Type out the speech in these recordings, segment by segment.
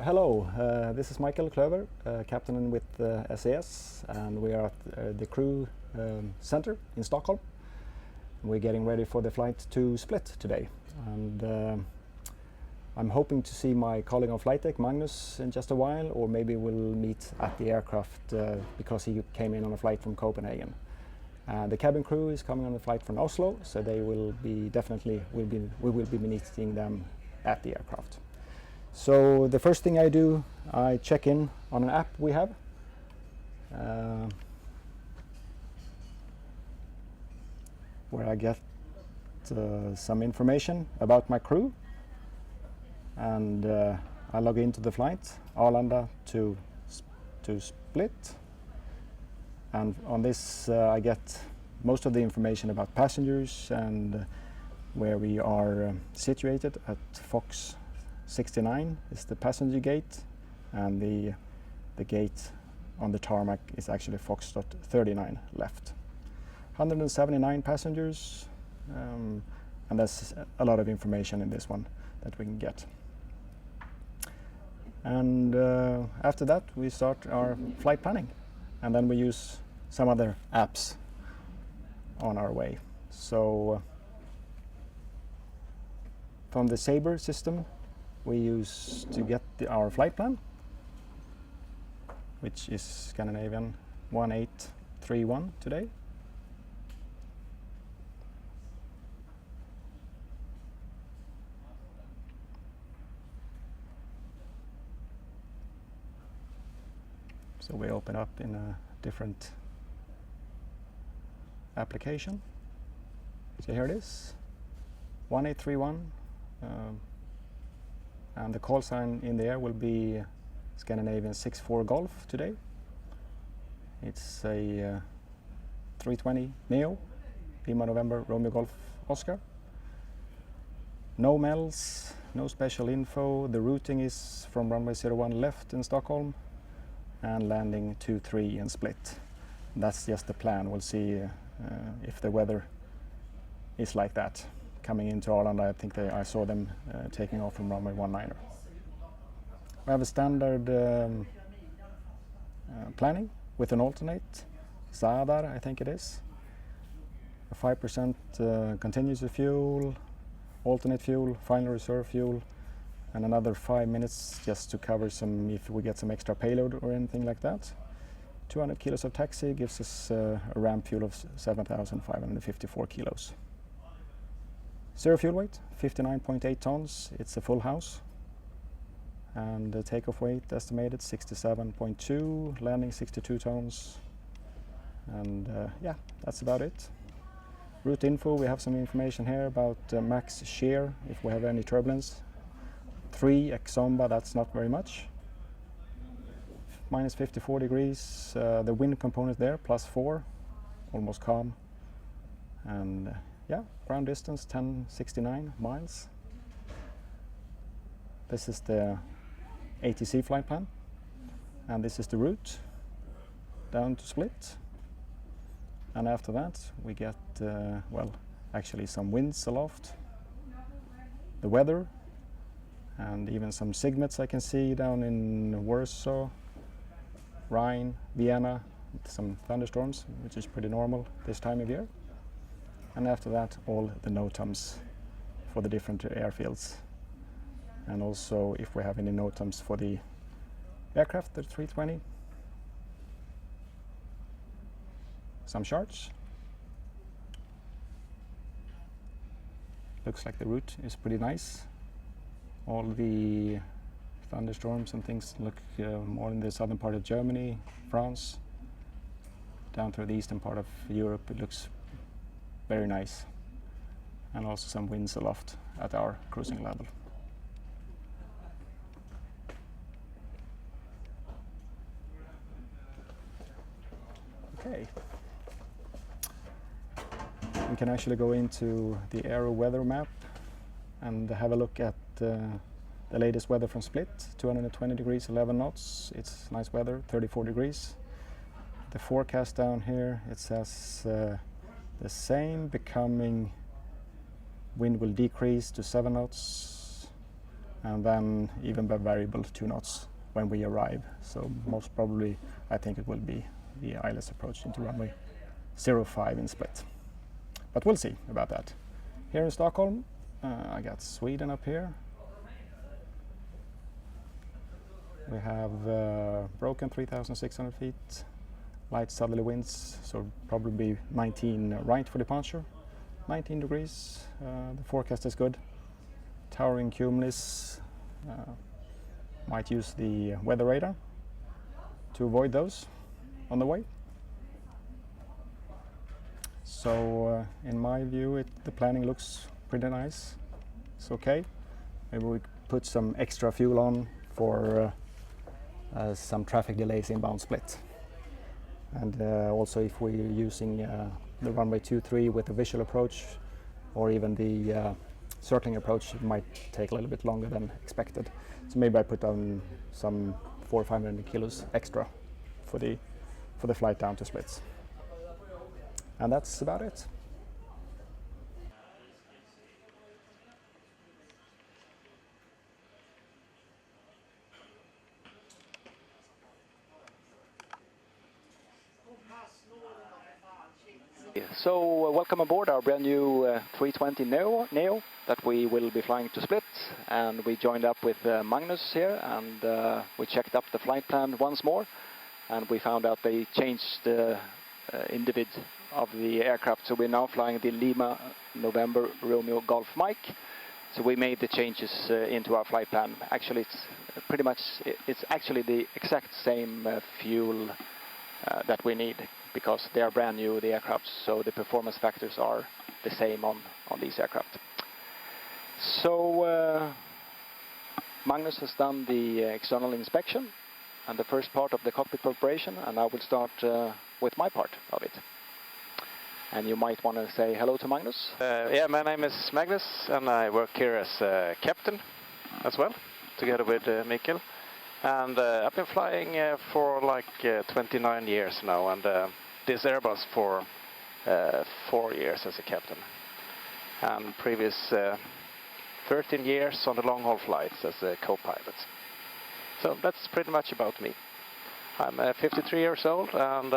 Hello, this is Michael Klöver, captain with SAS, and we are at the crew center in Stockholm. We're getting ready for the flight to Split today, and I'm hoping to see my colleague on flight deck, Magnus, in just a while, or maybe we'll meet at the aircraft because he came in on a flight from Copenhagen. The cabin crew is coming on a flight from Oslo, so they will be we will be meeting them at the aircraft. So the first thing I do, I check in on an app we have. Where I get some information about my crew, and I log into the flight, Arlanda to Split, and on this I get most of the information about passengers and where we are situated at Fox 69 is the passenger gate, and the gate on the tarmac is actually Foxtrot 39 left. 179 passengers, and there's a lot of information in this one that we can get. And after that we start our flight planning, and then we use some other apps on our way. So from the Sabre system we use to get our flight plan, which is Scandinavian 1831 today. So we open up in a different application. So here it is, 1831. And the call sign in the air will be Scandinavian 64 Golf today. It's a 320NEO, Lima November Romeo Golf Oscar. No MELs, no special info. The routing is from runway 01 left in Stockholm and landing 23 in Split. That's just the plan. We'll see if the weather is like that. Coming into Arlanda, I think I saw them taking off from runway 19. We have a standard planning with an alternate, Zadar I think it is. A 5% continuous fuel, alternate fuel, final reserve fuel, and another 5 minutes just to cover some, if we get some extra payload or anything like that. 200 kilos of taxi gives us a ramp fuel of 7,554 kilos. Zero fuel weight, 59.8 tons. It's a full house. And the takeoff weight estimated 67.2, landing 62 tons. And yeah, that's about it. Route info, we have some information here about max shear, if we have any turbulence. 3 exomba, that's not very much. Minus 54 degrees, the wind component there, +4, almost calm. And yeah, ground distance 1069 miles. This is the ATC flight plan, and this is the route down to Split. And after that we get, well, actually some winds aloft, the weather, and even some SIGMETs I can see down in Warsaw, Rhine, Vienna, some thunderstorms, which is pretty normal this time of year. And after that, all the NOTAMs for the different airfields. And also if we have any NOTAMs for the aircraft, the 320. Some charts. Looks like the route is pretty nice. All the thunderstorms and things look more in the southern part of Germany, France. Down through the eastern part of Europe it looks very nice, and also some winds aloft at our cruising level. Okay, we can actually go into the aero weather map and have a look at the latest weather from Split. 220 degrees, 11 knots. It's nice weather, 34 degrees. The forecast down here, it says the same, becoming wind will decrease to 7 knots and then even by variable 2 knots when we arrive. So most probably I think it will be the ILS approach into runway 05 in Split. But we'll see about that. Here in Stockholm, I got Sweden up here. We have broken 3,600 feet, light southerly winds, so probably 19 right for departure, 19 degrees, the forecast is good. Towering cumulus, might use the weather radar to avoid those on the way. So in my view, the planning looks pretty nice. It's okay. Maybe we put some extra fuel on for some traffic delays inbound Split. And also if we're using the runway 23 with a visual approach or even the circling approach, it might take a little bit longer than expected. So maybe I put on some 400 or 500 kilos extra for the flight down to Split. And that's about it. So welcome aboard our brand new A320NEO that we will be flying to Split, and we joined up with Magnus here, and we checked up the flight plan once more, and we found out they changed the individ of the aircraft, so we're now flying the Lima November Romeo Golf Mike. So we made the changes into our flight plan. Actually, it's actually the exact same fuel that we need, because they are brand new, the aircraft, so the performance factors are the same on these aircraft. So Magnus has done the external inspection and the first part of the cockpit preparation, and I will start with my part of it. And you might want to say hello to Magnus. Yeah, my name is Magnus, and I work here as a captain as well, together with Mikkel. And I've been flying for like 29 years now, and this Airbus for 4 years as a captain. And previous 13 years on the long-haul flights as a co-pilot. So that's pretty much about me. I'm 53 years old and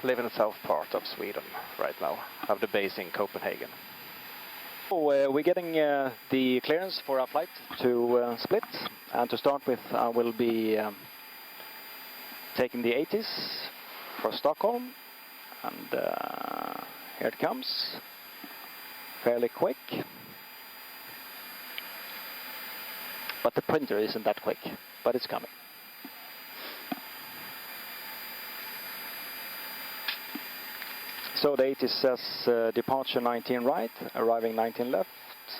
live in the south part of Sweden right now. I have the base in Copenhagen. So we're getting the clearance for our flight to Split, and to start with I will be taking the 80s for Stockholm, and here it comes, fairly quick, but the printer isn't that quick, but it's coming. So the 80 says departure 19 right, arriving 19 left,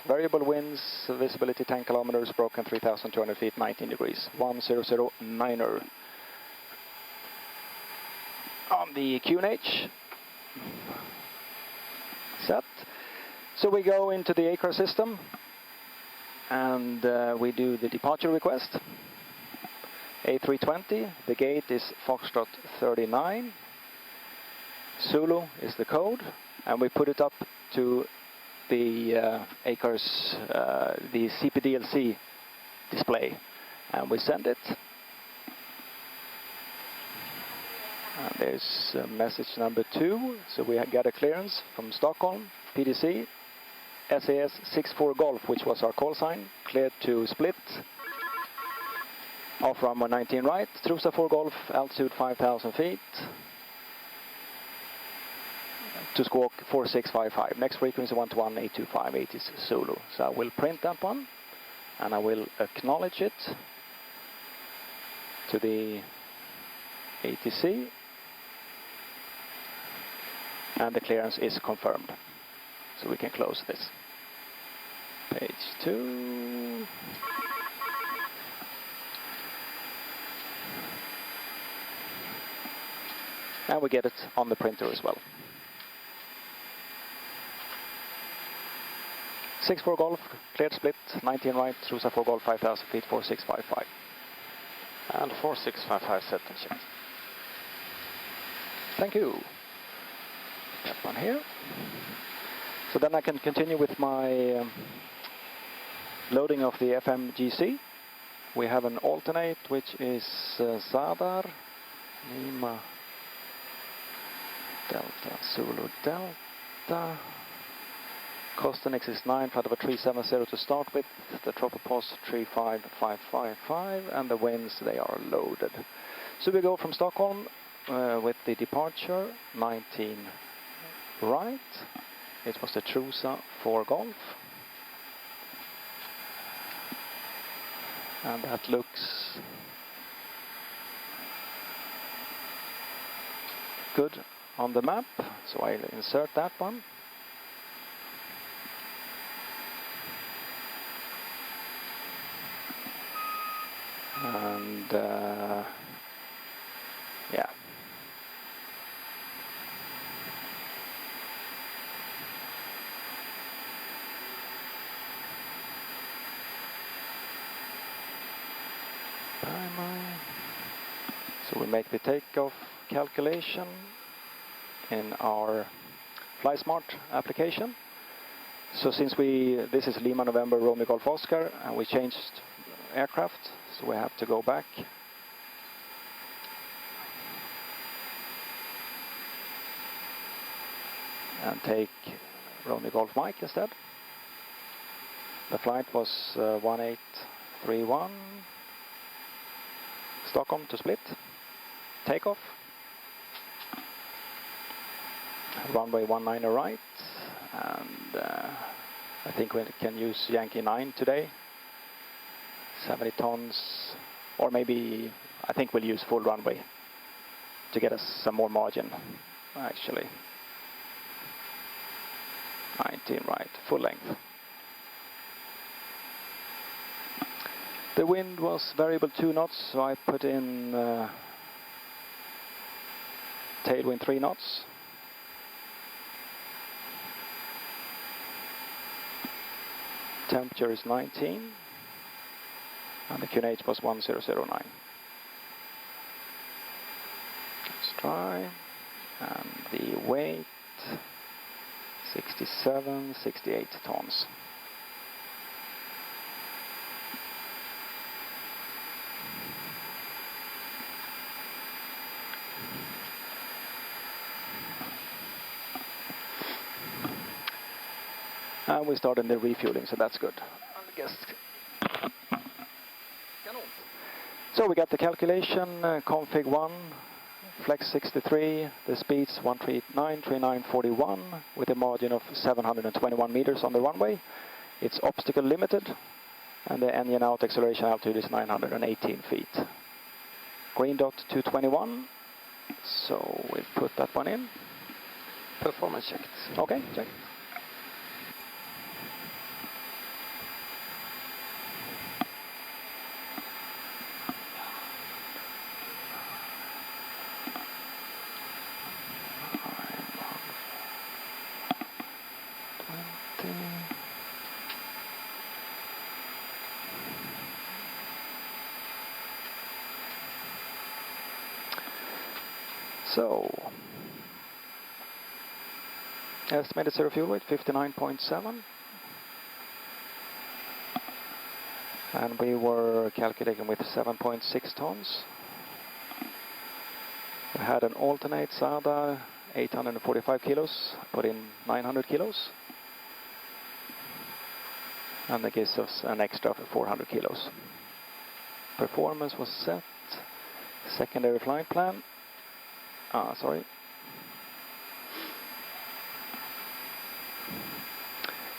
variable winds, visibility 10 kilometers, broken 3,200 feet, 19 degrees, 1009er. On the QNH, set. So we go into the ACAR system, and we do the departure request. A320, the gate is Foxtrot 39. Zulu is the code, and we put it up to the ACAR's, the CPDLC display, and we send it. And there's message number 2, so we got a clearance from Stockholm, PDC, SAS 64 Golf, which was our call sign, cleared to Split, off runway 19 right, Trusa 4 Golf, altitude 5,000 feet, to squawk 4655. Next frequency 121-825, is Zulu. So I will print that one, and I will acknowledge it to the ATC, and the clearance is confirmed. So we can close this. Page 2. And we get it on the printer as well. 64 Golf, cleared Split, 19 right, Trusa 4 Golf, 5,000 feet, 4655. And 4655 set and checked. Thank you. That one here. So then I can continue with my loading of the FMGC. We have an alternate, which is Zadar, Lima, Delta, Zulu, Delta. Costenix is 9, flight over 370 to start with, the tropopause 35555, and the winds, they are loaded. So we go from Stockholm with the departure 19 right. It was the Trusa for Golf. And that looks good on the map, so I'll insert that one. And yeah. So we make the takeoff calculation in our FlySmart application. So since this is Lima November Romeo Golf Oscar, and we changed aircraft, so we have to go back. And take Romeo Golf Mike instead. The flight was 1831 Stockholm to Split. Takeoff. Runway 19 right. And I think we can use Yankee 9 today. 70 tons, or maybe I think we'll use full runway to get us some more margin, actually. 19 right, full length. The wind was variable 2 knots, so I put in tailwind 3 knots. Temperature is 19, and the QNH was 1009. Let's try, and the weight 67, 68 tons. And we started the refueling, so that's good. So we got the calculation, config 1, flex 63, the speeds 139, 3941, with a margin of 721 meters on the runway. It's obstacle limited, and the engine out acceleration altitude is 918 feet. Green dot 221, so we'll put that one in. Performance checked. Okay, check. So, estimated zero fuel weight 59.7, and we were calculating with 7.6 tons. We had an alternate Sada 845 kilos, put in 900 kilos, and that gives us an extra 400 kilos. Performance was set, secondary flight plan. Sorry. In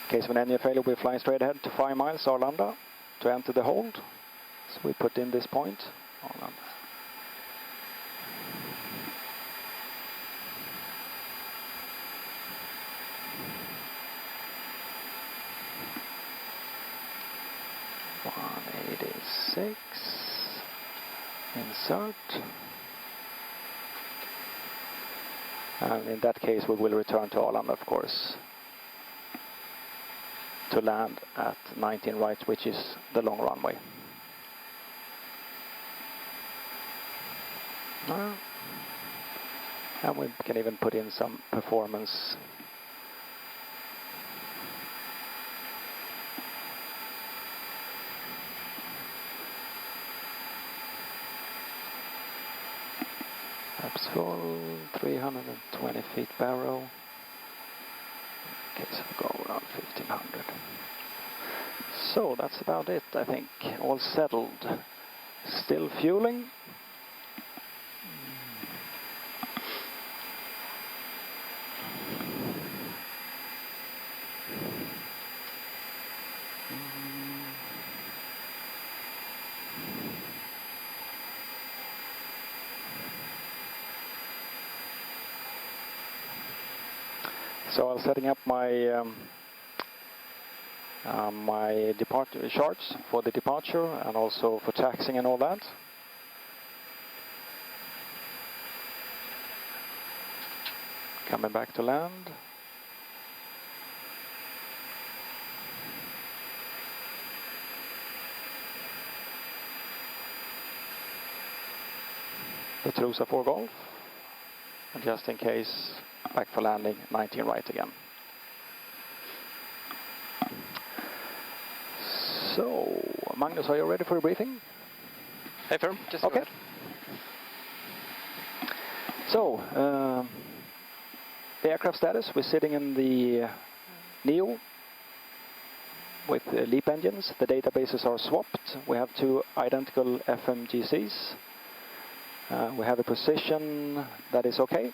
case of an engine failure, we're flying straight ahead to 5 miles Arlanda to enter the hold. So we put in this point, Arlanda. .186, insert. And in that case, we will return to Arlanda, of course, to land at 19 right, which is the long runway. And we can even put in some performance. Flaps full, 320 feet barrow. Okay, so we'll go around 1500. So that's about it, I think. All settled. Still fueling. So I'm setting up my my departure charts for the departure and also for taxiing and all that. Coming back to land. The Trusa 4 Golf. And just in case, back for landing, 19 right again. So, Magnus, are you ready for a briefing? Hey, firm. Just okay. Go ahead. So, the aircraft status, we're sitting in the NEO with LEAP engines. The databases are swapped. We have two identical FMGCs. We have a position that is okay.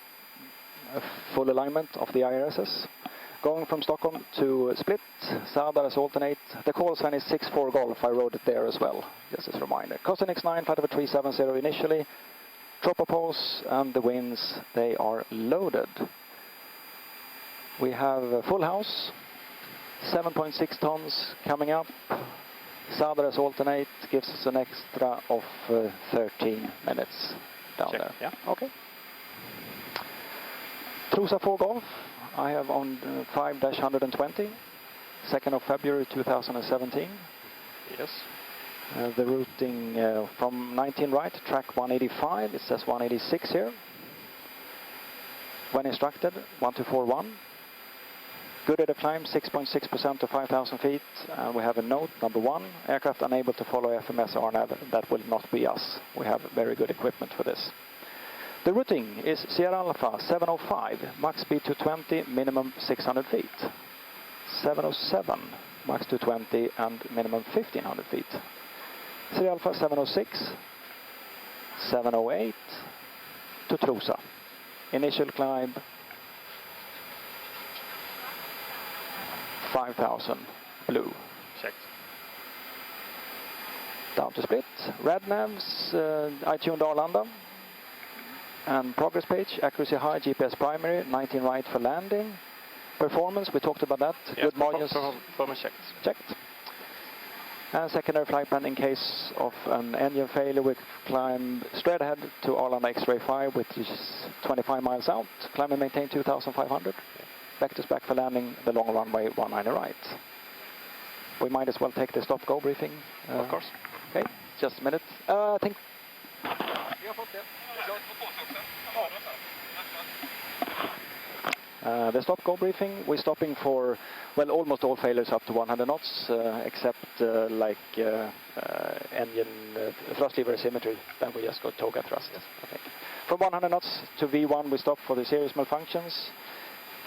A full alignment of the IRSs. Going from Stockholm to Split, Zadar as alternate. The call sign is 64 Golf. I wrote it there as well, just as a reminder. Costin X9, flight over 370 initially. Tropopause and the winds, they are loaded. We have a full house, 7.6 tons coming up. Zadar as alternate gives us an extra of 13 minutes down Check. there. Yeah. Okay. Trusa 4 Golf, I have on 5-120, 2nd of February 2017. Yes. The routing from 19 right, track 185, it says 186 here. When instructed, 1241. Good at a climb, 6.6% to 5,000 feet. And we have a note, number 1, aircraft unable to follow FMS RNAV. That will not be us. We have very good equipment for this. The routing is Sierra Alpha 705, max speed 220, minimum 600 feet. 707, max 220 and minimum 1500 feet. Sierra Alpha 706, 708 to Trusa. Initial climb 5,000 blue. Checked. Down to Split. Red navs, I tuned Arlanda. And progress page, accuracy high, GPS primary, 19 right for landing. Performance, we talked about that. Yes, good margins. Performance checked. Checked. And secondary flight plan in case of an engine failure, we climb straight ahead to Arlanda X-Ray 5, which is 25 miles out. Climb and maintain 2,500. Vectors back for landing, the long runway 19 right. We might as well take the stop-go briefing. Of course. Okay, just a minute. I think... the stop-go briefing, we're stopping for, well, almost all failures up to 100 knots, except engine thrust lever asymmetry, then we just go toga thrust, I think. From 100 knots to V1, we stop for the serious malfunctions,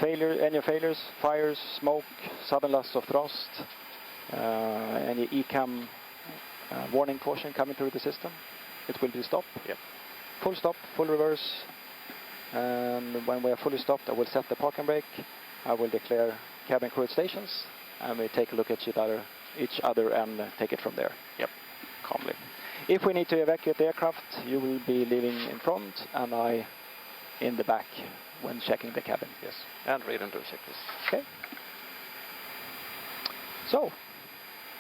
engine failures, fires, smoke, sudden loss of thrust, any ECAM warning caution coming through the system. It will be stopped. Yep. Full stop, full reverse. And when we are fully stopped, I will set the parking brake. I will declare cabin crew at stations, and we take a look at each other and take it from there. Yep. Calmly. If we need to evacuate the aircraft, you will be leaving in front, and I in the back when checking the cabin. Yes. And read and do checklist. Okay. So,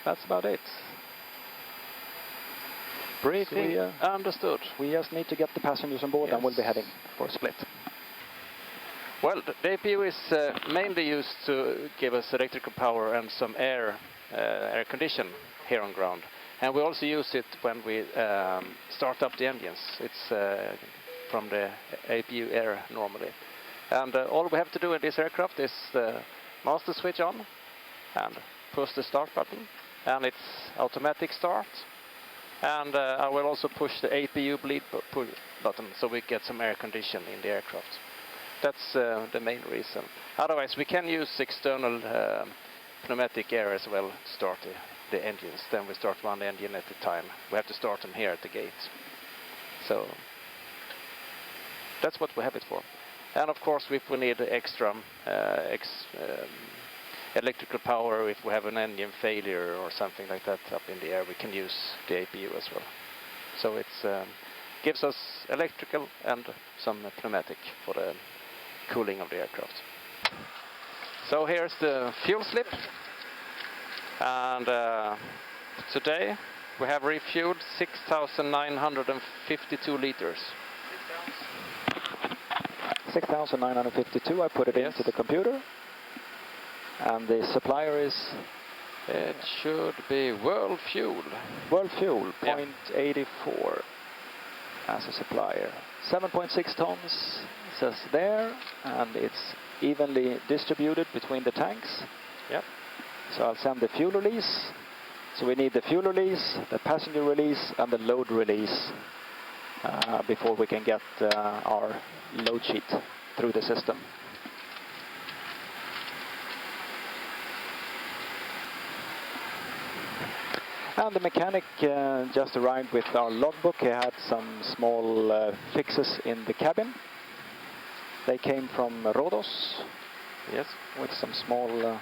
that's about it. Briefing understood. We just need to get the passengers on board, and we'll be heading for Split. Well, the APU is mainly used to give us electrical power and some air condition here on ground. And we also use it when we start up the engines. It's from the APU air normally. And all we have to do in this aircraft is the master switch on and push the start button. And it's automatic start. And I will also push the APU bleed button so we get some air condition in the aircraft. That's the main reason. Otherwise, we can use external pneumatic air as well to start the engines. Then we start one engine at a time. We have to start them here at the gate. So that's what we have it for. And of course, if we need extra electrical power, if we have an engine failure or something like that up in the air, we can use the APU as well. So it gives us electrical and some pneumatic for the cooling of the aircraft. So here's the fuel slip. And today we have refueled 6,952 liters. 6,952, I put it into the computer. And the supplier is? It should be World Fuel. World Fuel, 0.84 as a supplier. 7.6 tons says there, and it's evenly distributed between the tanks. Yep. So I'll send the fuel release. So we need the fuel release, the passenger release, and the load release before we can get our load sheet through the system. And the mechanic just arrived with our logbook. He had some small fixes in the cabin. They came from Rhodos. Yes. With some small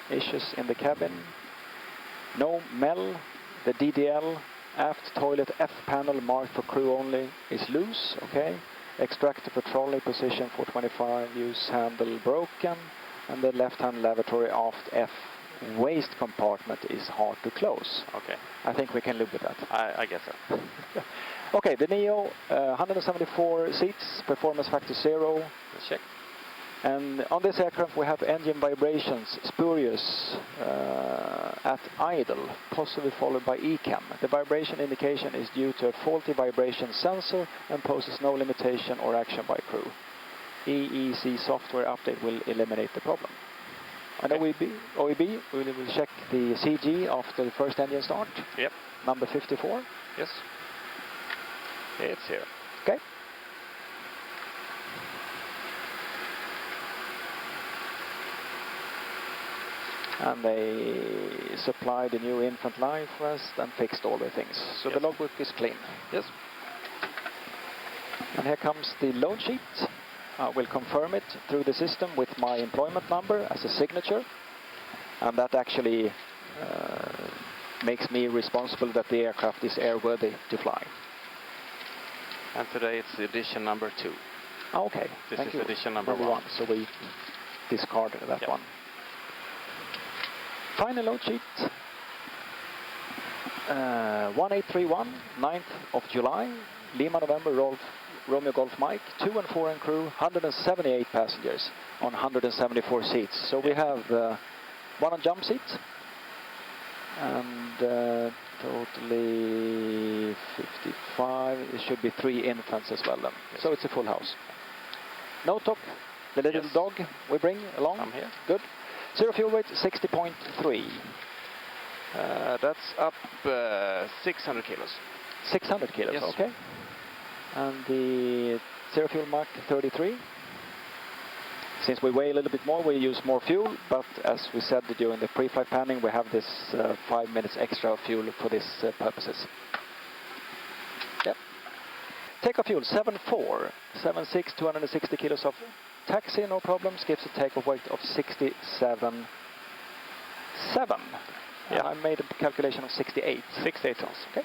issues in the cabin. No MEL, the DDL, aft toilet F panel marked for crew only is loose, okay. Extractor for trolley position 425 use handle broken, and the left-hand lavatory aft F waste compartment is hard to close. Okay. I think we can live with that. I guess so. Okay, the NEO, 174 seats, performance factor 0. Let's check. And on this aircraft we have engine vibrations, spurious, at idle, possibly followed by ECAM. The vibration indication is due to a faulty vibration sensor and poses no limitation or action by crew. EEC software update will eliminate the problem. And OEB, we will check the CG after the first engine start. Yep. Number 54. Yes. It's here. Okay. And they supplied the new infant life vest and fixed all the things. So the logbook is clean. Yes. And here comes the load sheet. I will confirm it through the system with my employment number as a signature. And that actually makes me responsible that the aircraft is airworthy to fly. And today it's edition number 2. Oh, okay. This Thank is you. edition number 1. So we discard that one. Final load sheet. 1831, 9th of July, Lima November, Romeo Golf Mike, 2 and 4 in crew, 178 passengers on 174 seats. So we have 1 on jump seat and totally 55. It should be 3 infants as well then. Yes. So it's a full house. No top, the little dog we bring along. I'm here. Good. Zero fuel weight 60.3. That's up 600 kilos. 600 kilos, yes. Okay. And the zero fuel Mach 33. Since we weigh a little bit more, we use more fuel, but as we said during the pre-flight planning, we have this 5 minutes extra of fuel for these purposes. Yep. Takeoff fuel 7.4, 7.6, 260 kilos of taxi, no problems, gives a takeoff weight of 67.7. Yeah. I made a calculation of 68. 68 tons. Okay.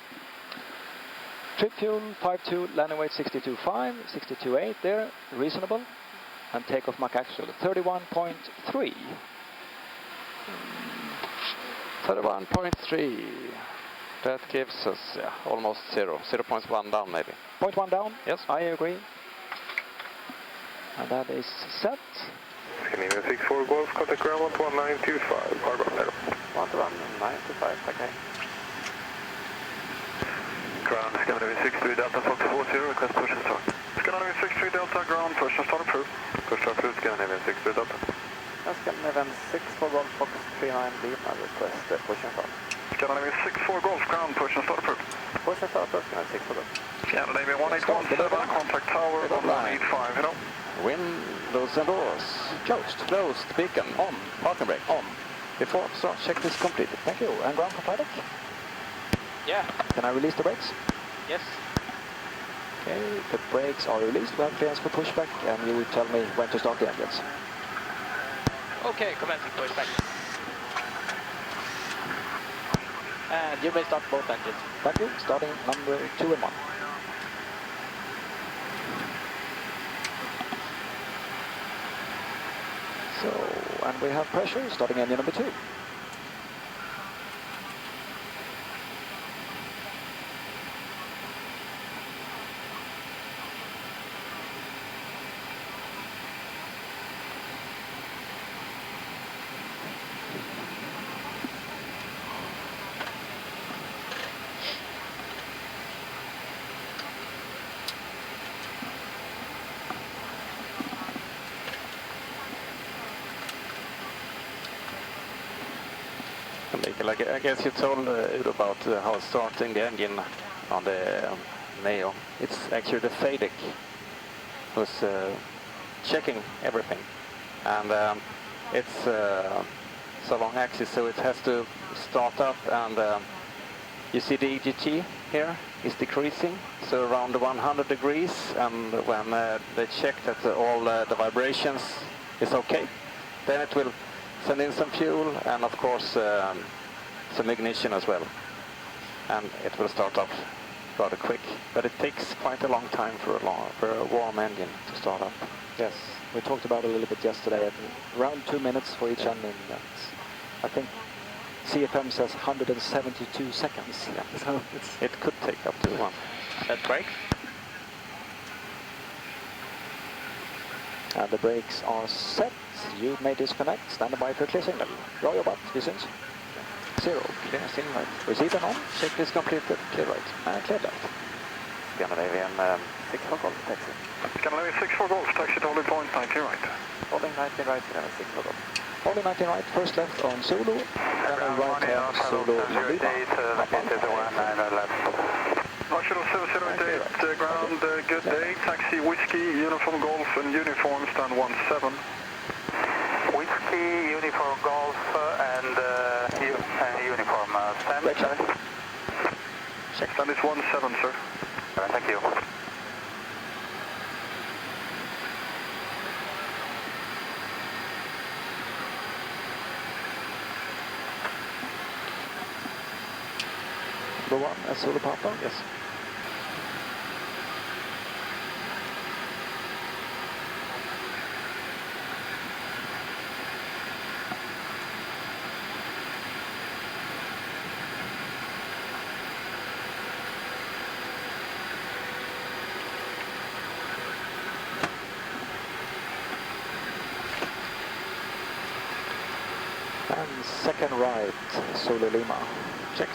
Trip fuel 5.2, landing weight 62.5, 62.8 there, reasonable. And takeoff Mach actual 31.3. 31.3. That gives us almost 0.1 down maybe. 0.1 down? Yes. I agree. And that is set. Scandinavian 64 Golf, contact ground 11925, hard ground 11925, okay. Ground Scandinavian 63 Delta Fox 40, request push and start. Scandinavian 63 Delta, ground push and start approved. Push start approved, Scandinavian 63 Delta. Scandinavian 6 for Golf Fox 39 Lima, request push and start. Scandinavia 64 Golf, ground push and start approved. Push and start approved, 64 Golf. Scandinavia 1817, contact tower on 185, hello. Windows and doors closed. Closed. Beacon on. Parking brake on. Before start, check this completed. Thank you. And ground control? Yeah. Can I release the brakes? Yes. Okay, the brakes are released. We have clearance for pushback, and you will tell me when to start the engines. Okay, commencing pushback. And you may start both engines. Thank you. Starting number 2 and 1. So, and we have pressure, starting engine number 2. I guess you told Udo about how starting the engine on the Neo. It's actually the FADEC who's checking everything, and it's so long axis, so it has to start up, and you see the EGT here is decreasing, so around 100 degrees, and when they check that all the vibrations is okay, then it will send in some fuel and of course some ignition as well, and it will start up rather quick, but it takes quite a long time for a warm engine to start up. Yes, we talked about it a little bit yesterday, around 2 minutes for each engine. I think CFM says 172 seconds. Yeah. So it could take up to one. That brake. And the brakes are set. You may disconnect. Stand by for clear signal. Bra jobbat, vi syns. 0, clear signal right. Receiver on, check this completed, clear right, and clear left. Scandinavian 64 Golf, taxi. Scandinavia 64 Golf, taxi to holding point 19 right. Holding 19 right, 64 Golf. Holding 19 right, first left on Zulu, and then right on Zulu, Lima. Marshall 008, ground, good day, taxi, whiskey, uniform golf, and uniform, stand 17. Whiskey, uniform golf, and uniform stand. Check. Stand is 17, sir. Thank you. Number 1 at Zulu Papa, yes. And second right, Zulu Lima, check.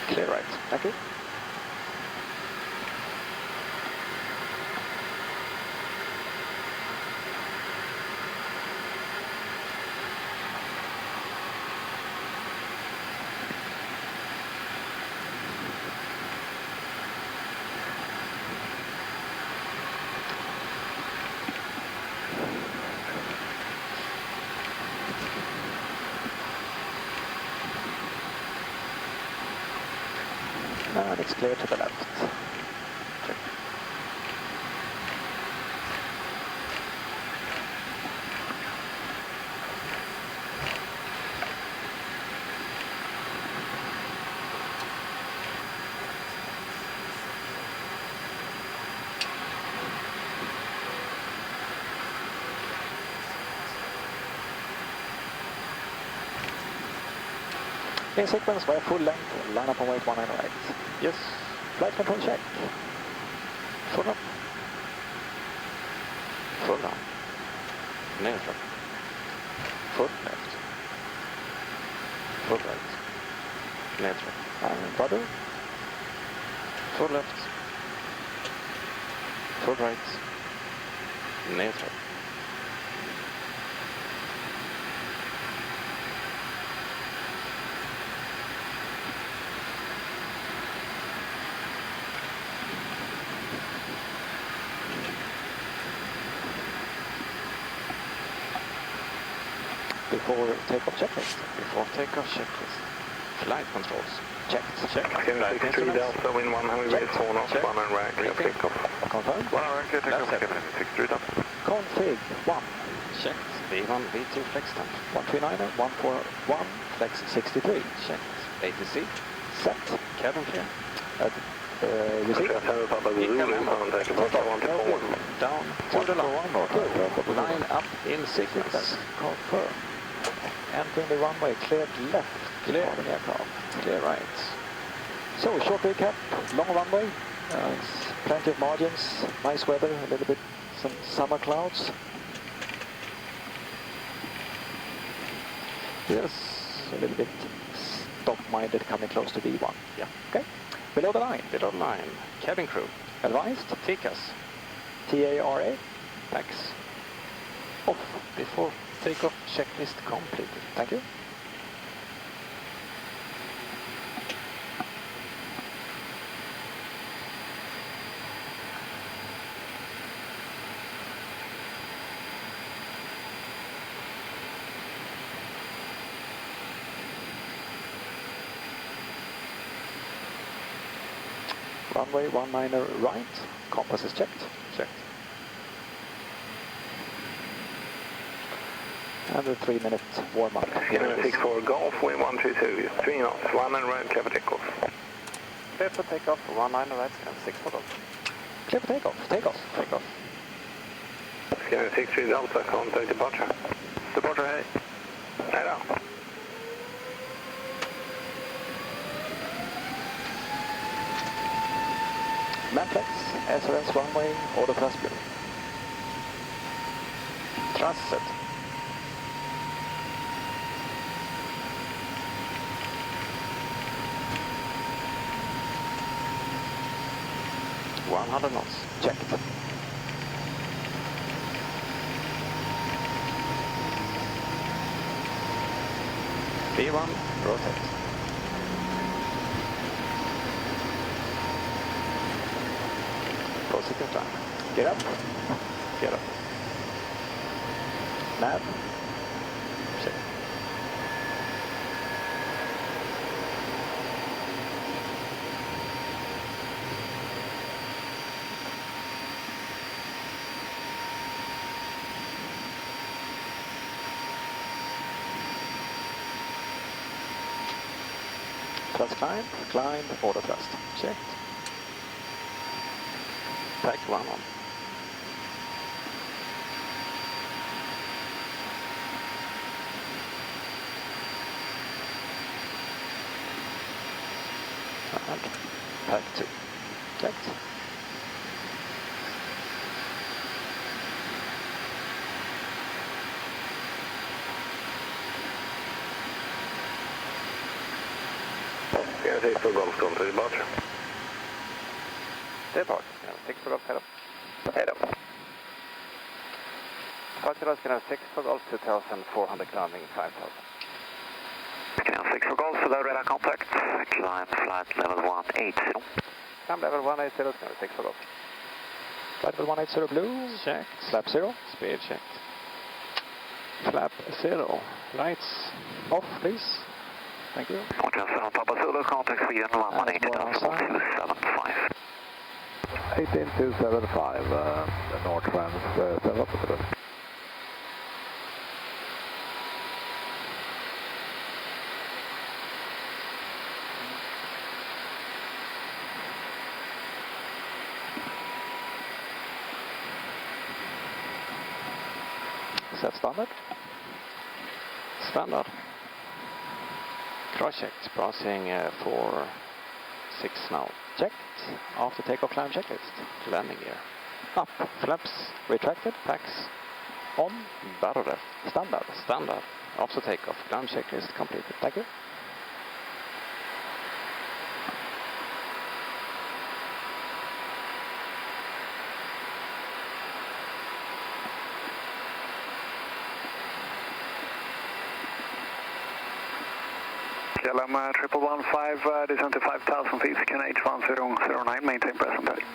Clear right, thank you. And it's clear to the left. Check. In sequence via full length, line up on weight 198. Yes. Flight control check. Full up. neutral. Foot left. Foot right. Neutral. And rudder. Foot left. Foot right. Neutral. Before takeoff checklist. Before takeoff checklist. Flight controls. Checked. Check. Flight 63 instruments. Delta, wind 100 Check. meters, 4 knots, Check. 1 and rank, left Briefing. takeoff. Confirmed. 1 and rank, clear takeoff, Left Kevin, 63 Delta. Config 1. Checked. V1, V2 flex temp. 139er, 141, flex 63. Checked. ATC. Set. Cabin clear. Receive. Jag sänder Papa Zulu, contact departure 124. Down to the line. Line up in sequence. Confirm. Entering the runway, cleared left. Clear. Departing aircraft. Clear right. So, short recap, long runway, plenty of margins, nice weather, a little bit some summer clouds. Yes, a little bit stock-minded coming close to V1. Yeah. Okay, below the line. Below the line. Cabin crew. Advised, TCAS. TARA, Tax. Off before takeoff checklist completed. thank you. Runway 19er right, compass is checked. Checked. And a 3-minute warm-up. Kevin 64 Golf, wind 132, 3 knots, 1 and rank, clear takeoff. Clear for takeoff. 19 right and 6 for golf. Clear for takeoff. Takeoff. Takeoff. Kevin 63 Delta, contact departure. Departure, hej. Hej då. Manflex, SRS runway, order thrust blue. Thrust set. $100 knots. Checked. V1, rotate. Positive time. Get up. Get up. Nav. Check. Thrust climb, order thrust. Checked. Tag 1 on. And tag 2. Checked. Kevin 64 Golf, contact departure. Depart. 6 for golf, head up. Hej då. Departure scanner 6 for golf, 2,400 climbing, 5,000. Kevin 6 for Golf, without radar contact. Climb flight level 180. Climb level 180, scanner 6 for golf. Flight level 180 blue. Checked. Flap 0. Speed checked. Flap 0. Lights Off, please. Thank you. Hotel 7 Papa Zulu, contact Sweden 118.275. 18275, the North Trans 7. Set standard. Standard. Cross checked. Browsing for 6 now. Checked. After takeoff climb checklist. Landing gear. Up. Flaps retracted. Packs. On Barre. standard. Standard. After takeoff. Ground checklist completed. Thank you. KLM 1115, descent to 5,000 feet, QNH 1009, maintain present heading.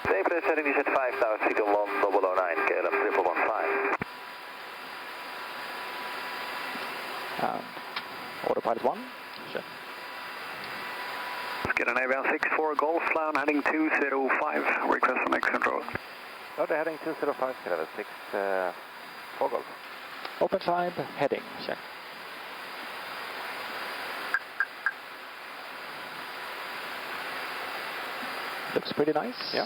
Same place heading, descent 5,000 feet on 1009, KLM 1115. Autopilot 1. Sure. Scandinavian 64 Golf, land heading 205, request on next control. Roger, heading 205, level 6, 4 Golf. Open climb, heading. Check. Looks pretty nice. Yeah.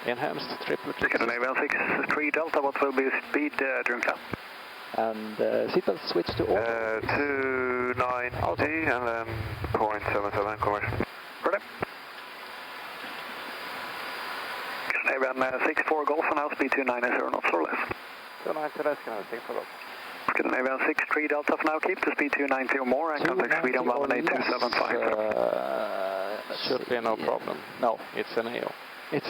Enhanced triple click. Scandinavian 63 Delta, what will be speed during climb? And seatbelt switch to auto. 290 and then 0.77 conversion. Ready? Scandinavian 64 Golf and now speed 290 knots or less. 290 less, Scandinavian 64 Golf. Scandinavian 63 Delta for now, keep to speed 290 or more and contact speed on 18275. Should be no problem. No. It's an AO. It's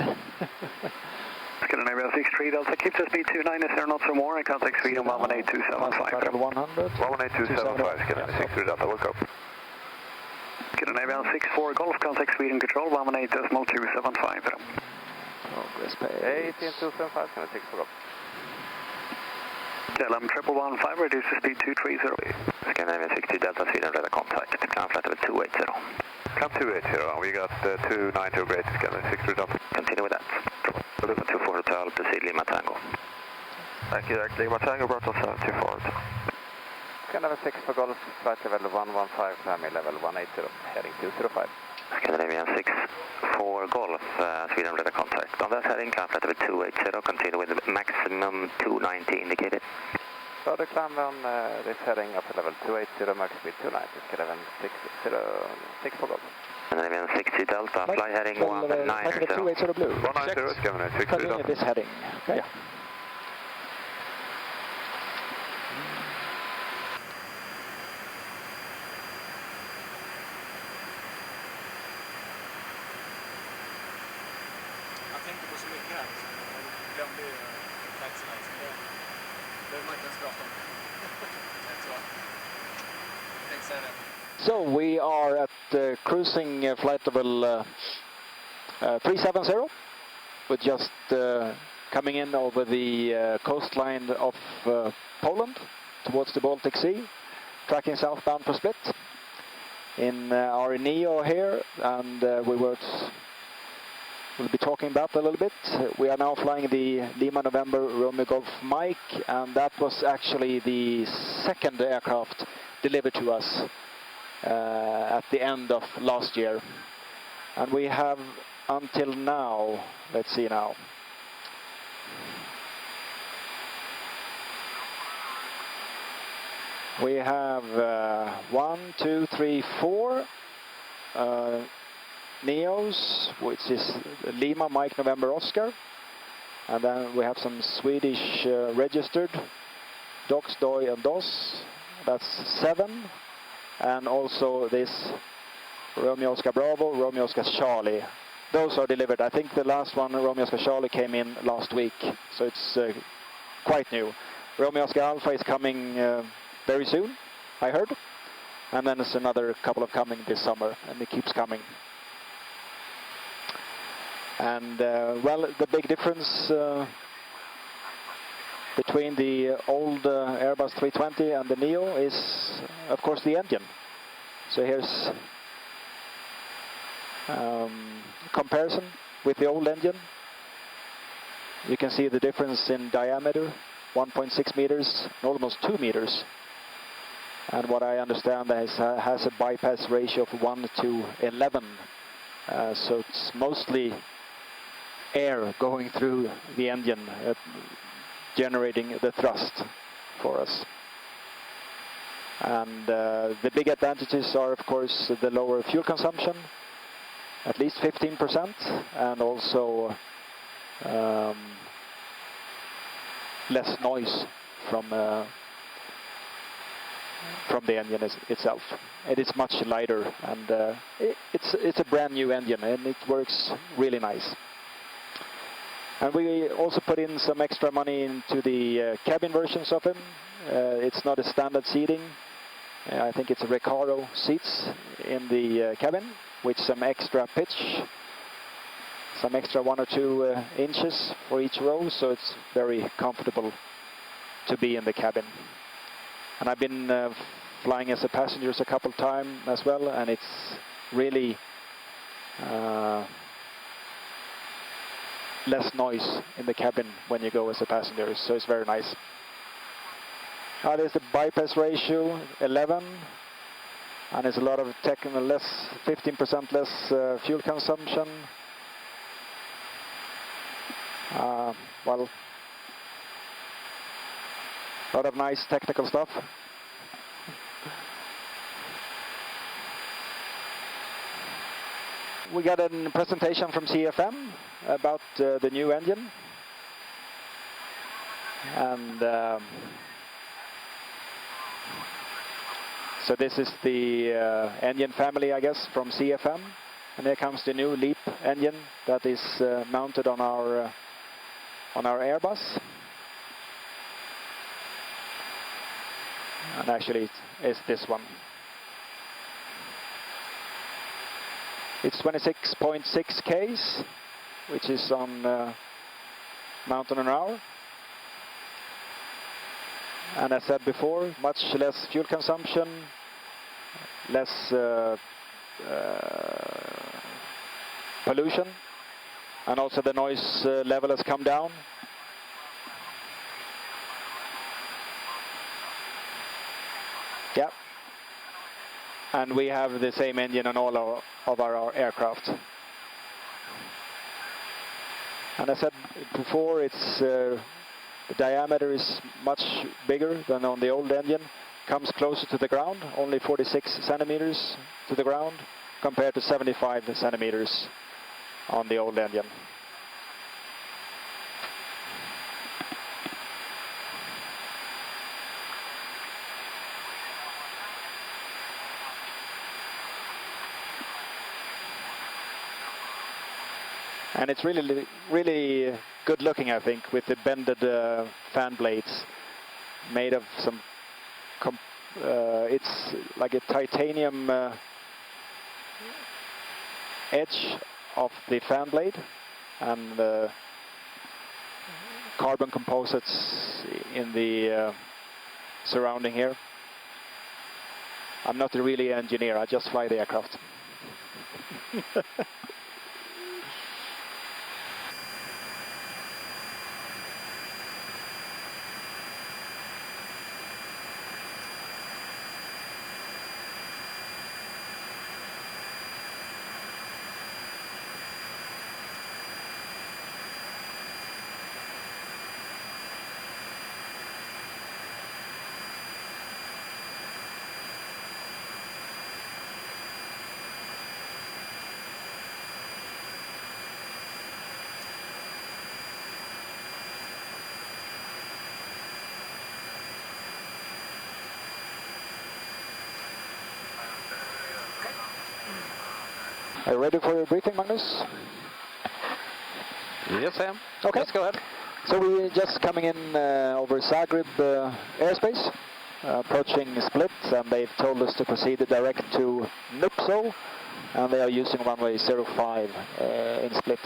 Scandinavian 63 Delta, keep to speed 290 knots or more and contact speed on 18275. 100. 18275, Scandinavian 63 Delta, welcome. Scandinavian 64 Golf, contact speed and control 18275. Progress page. 18275, Scandinavian 64 Golf. KLM 1115, reduce to speed 230. Scandinavian 60 Delta, Sweden, radar contact, ground flight level 280. Come 280, we got 290 great, Scandinavian 63 Delta. Continue with that. 24 Hotel, proceed Lima Tango. Thank you, Lima Tango, brought us 24. Scandinavian 64 Golf, flight level 115, climbing level 180, heading 205. Scandinavian 64 Golf, Sweden radar contact. On that heading, climb flight level 280, continue with maximum 290 indicated. Further climb on this heading up to level 280, max speed 290, Scandinavian 64 Golf. Scandinavian 60 Delta, fly heading 190. 280 blue. 190, Scandinavian 63 Continue Delta. this heading. Okay. Yeah. Jag tänkte på så mycket här, jag glömde ju taxarna, så det behöver man inte ens prata om. Jag tänkte säga det. So we are at cruising flight level 370. We're just coming in over the coastline of Poland towards the Baltic Sea, tracking southbound for Split. In our NEO here, and we'll be talking about a little bit. We are now flying the Lima November Romeo Golf Mike, and that was actually the second aircraft delivered to us at the end of last year. And we have until now, let's see now, we have 1, 2, 3, 4 NEOs, which is Lima, Mike, November, Oscar. And then we have some Swedish registered, Dox, Doi and DOS. That's 7. And also this Romeo Oscar Bravo, Romeo Oscar Charlie. Those are delivered. I think the last one, Romeo Oscar Charlie, came in last week. So it's quite new. Romeo Oscar Alpha is coming very soon, I heard. And then there's another couple of coming this summer, and it keeps coming. And well, the big difference between the old Airbus 320 and the NEO is, of course, the engine. So here's comparison with the old engine. You can see the difference in diameter, 1.6 meters, almost 2 meters. And what I understand is has a bypass ratio of 1 to 11. So it's mostly air going through the engine, generating the thrust for us. And the big advantages are, of course, the lower fuel consumption, at least 15%, and also less noise from the engine itself. It is much lighter, and it's a brand new engine, and it works really nice. And we also put in some extra money into the cabin versions of him. It's not a standard seating. I think it's a Recaro seats in the cabin with some extra pitch, some extra 1 or 2 inches for each row, so it's very comfortable to be in the cabin. And I've been flying as a passenger a couple of times as well, and it's really less noise in the cabin when you go as a passenger, so it's very nice. There's the bypass ratio 11, and it's a lot of technical less, 15% less fuel consumption. Well, a lot of nice technical stuff. We got a presentation from CFM about the new engine, and so this is the engine family, I guess, from CFM, and here comes the new LEAP engine that is mounted on our Airbus, and actually it's this one. It's 26.6 Ks, which is on mounted an hour. And as I said before, much less fuel consumption, less pollution, and also the noise level has come down. Yeah. And we have the same engine on all of our aircraft. And as I said before, it's the diameter is much bigger than on the old engine. Comes closer to the ground, only 46 centimeters to the ground, compared to 75 centimeters on the old engine. And it's really good looking, I think, with the bended fan blades made of some. It's like a titanium edge of the fan blade, and carbon composites in the surrounding here. I'm not a really engineer, I just fly the aircraft. Are you ready for your briefing, Magnus? Yes, I am. Okay. Let's go ahead. So we're just coming in over Zagreb airspace, approaching Split, and they've told us to proceed direct to Nupso, and they are using runway 05 in Split.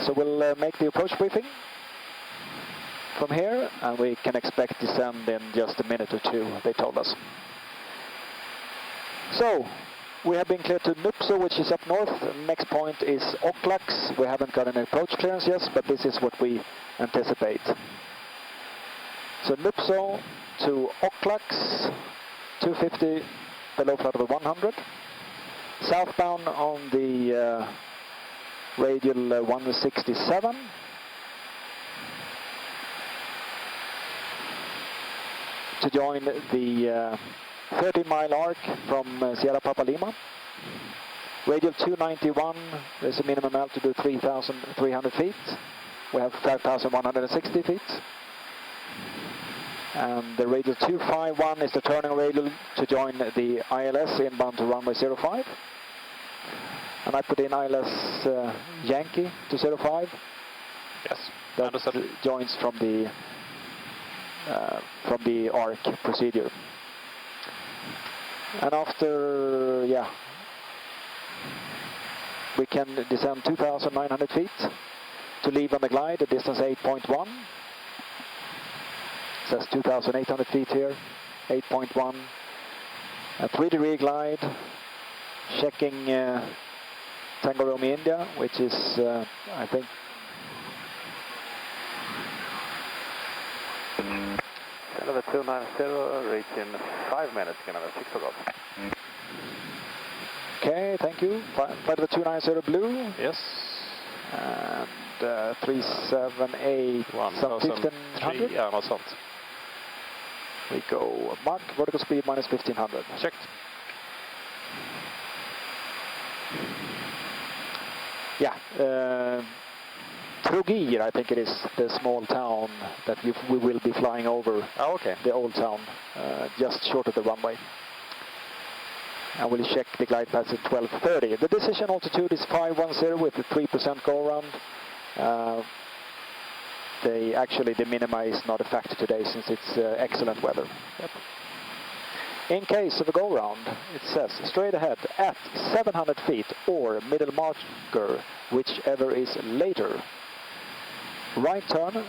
So we'll make the approach briefing from here, and we can expect descend in just a minute or two, they told us. So, we have been cleared to Nupso, which is up north. Next point is Oklax. We haven't got an approach clearance yet, but this is what we anticipate. So Nupso to Oklax, 250 below flight level 100. Southbound on the radial 167. To join the 30-mile arc from Sierra Papa Lima. Radial 291, there's a minimum altitude of 3,300 feet. we have 5,160 feet. And the radial 251 is the turning radial to join the ILS inbound to runway 05. And I put in ILS Yankee to 05. Yes. That joins from the arc procedure. And after, we can descend 2,900 feet to leave on the glide, the distance 8.1. It says 2,800 feet here, 8.1. A 3-degree glide, checking Tango Romeo India, which is, I think, Canada 290, reach in 5 minutes, Canada 6 for golf. Okay, thank you. Flight of 290 blue. Yes. And 378, some 1500. Yeah, något sånt. We go Mach, vertical speed minus 1500. Checked. Yeah, Trogir, I think it is, the small town that we will be flying over. Oh, okay. The old town, just short of the runway. And we'll check the glide path at 12:30. The decision altitude is 510 with a 3% go around. The minima is not a factor today since it's excellent weather. Yep. In case of a go round, it says straight ahead at 700 feet or middle marker, whichever is later. Right turn,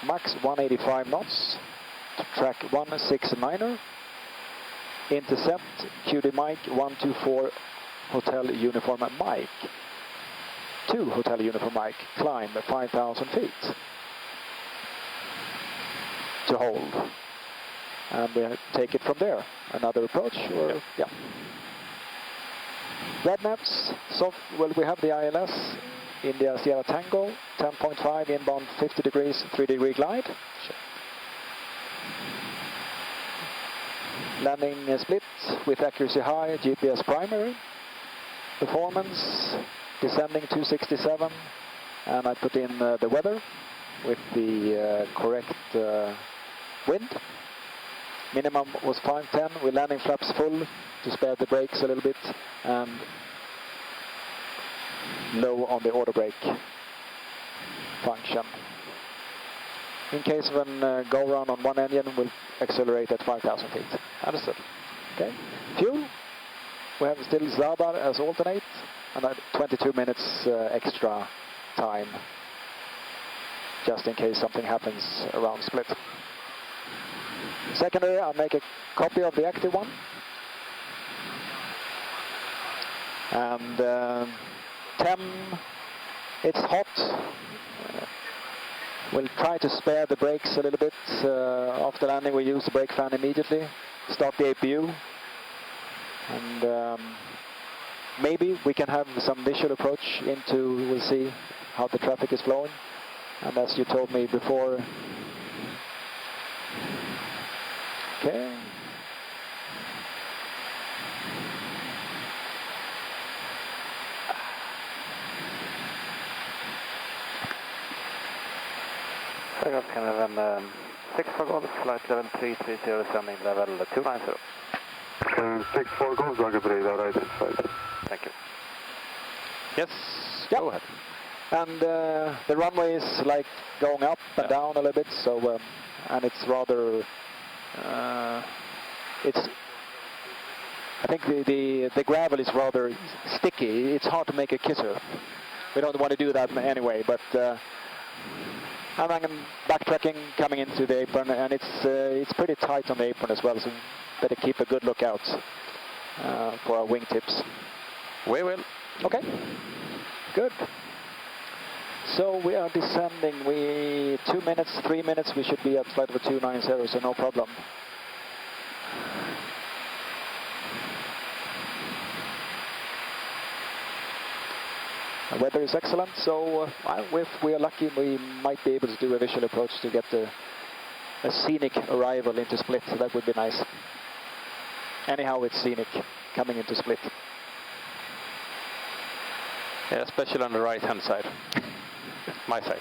max 185 knots to track 169er. Intercept, QD Mike 124 Hotel Uniform Mike. 2 Hotel Uniform Mike, climb 5,000 feet to hold. And we take it from there. Another approach, or yeah. Red maps. So we have the ILS India Sierra Tango 10.5 inbound 50 degrees 3-degree glide. Sure. Landing split with accuracy high, GPS primary. Performance descending 267, and I put in the weather with the correct wind. Minimum was 510. We're landing flaps full to spare the brakes a little bit, and low on the auto brake function. In case of an go round on one engine, we'll accelerate at 5,000 feet. Understood. Okay. Fuel. We have still Zadar as alternate, and 22 minutes extra time, just in case something happens around split. Secondary, I'll make a copy of the active one. And TEM, it's hot. We'll try to spare the brakes a little bit. After landing, we use the brake fan immediately. Start the APU. And maybe we can have some visual approach into, we'll see how the traffic is flowing. And as you told me before, okay. Takeoff Canada 6 for golf, flight level 330, descending level 290. 6 for golf, Roger 3, right inside. Thank you. Yes, yep. Go ahead. And the runway is like going up and down a little bit, so and it's rather I think the gravel is rather sticky. It's hard to make a kisser. We don't want to do that anyway, but and I'm backtracking coming into the apron, and it's pretty tight on the apron as well, so better keep a good lookout for our wingtips. We will. Okay, good. So we are descending. 2 minutes, 3 minutes, we should be at flight over 290, so no problem. The weather is excellent, so if we are lucky, we might be able to do a visual approach to get a scenic arrival into Split, so that would be nice. Anyhow, it's scenic coming into Split. Yeah, especially on the right-hand side. My side.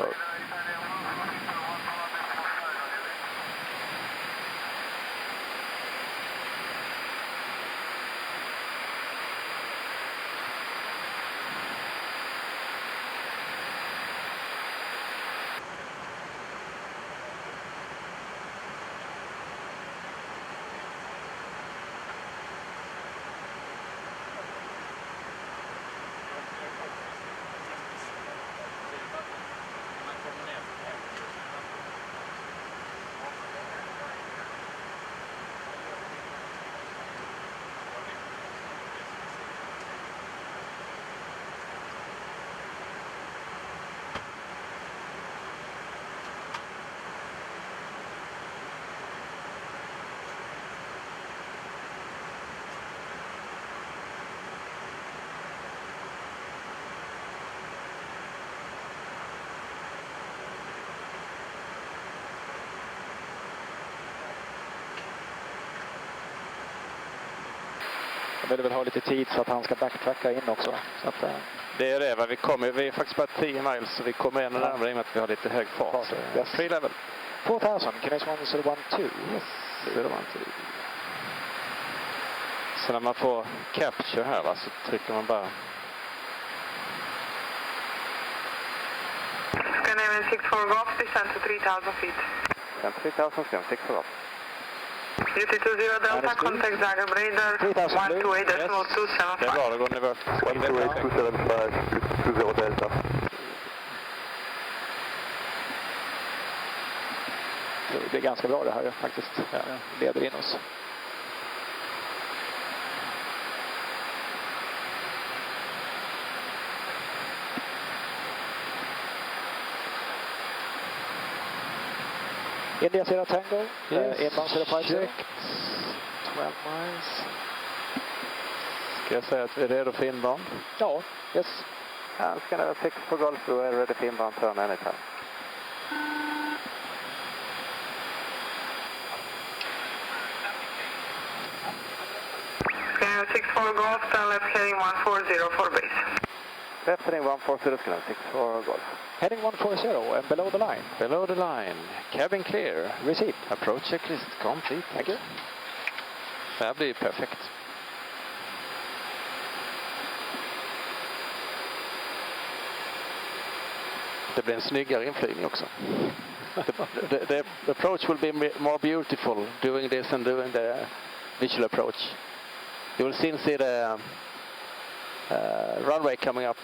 Oh. Jag vill väl ha lite tid så att han ska backtracka in också. Så att, det är det, vi är faktiskt bara 10 miles så vi kommer ännu närmare i och med att vi har lite hög fart. Yes. Free level. 4000, Canadian 112. Yes, 012. Så när man får capture här va, så trycker man bara. Scandinavian 64 Golf, descend to 3000 feet. Descend 3000, Scandinavian 64 Golf. UT20 Delta, contact Zagreb radar 128.275. Det är bra, det går ner vart. 128.275, 20 Delta. Det blir ganska bra det här faktiskt. Ja, leder in oss. India Sierra Tango, inbound 050. 12 miles. Ska jag säga att vi är redo för inbound? Ja, yes. Scandinavian 6 for Golf, we are ready for inbound turn anytime. Scandinavian 64 Golf, turn left heading 140 for base. Left heading 140, Scandinavian 64 Golf. Heading 140 and below the line. Below the line. Cabin clear. Receipt. Approach checklist complete. Thank you. Det här blir perfekt. Det blir en snyggare inflygning också. the approach will be more beautiful doing this and doing the visual approach. You will soon see the runway coming up.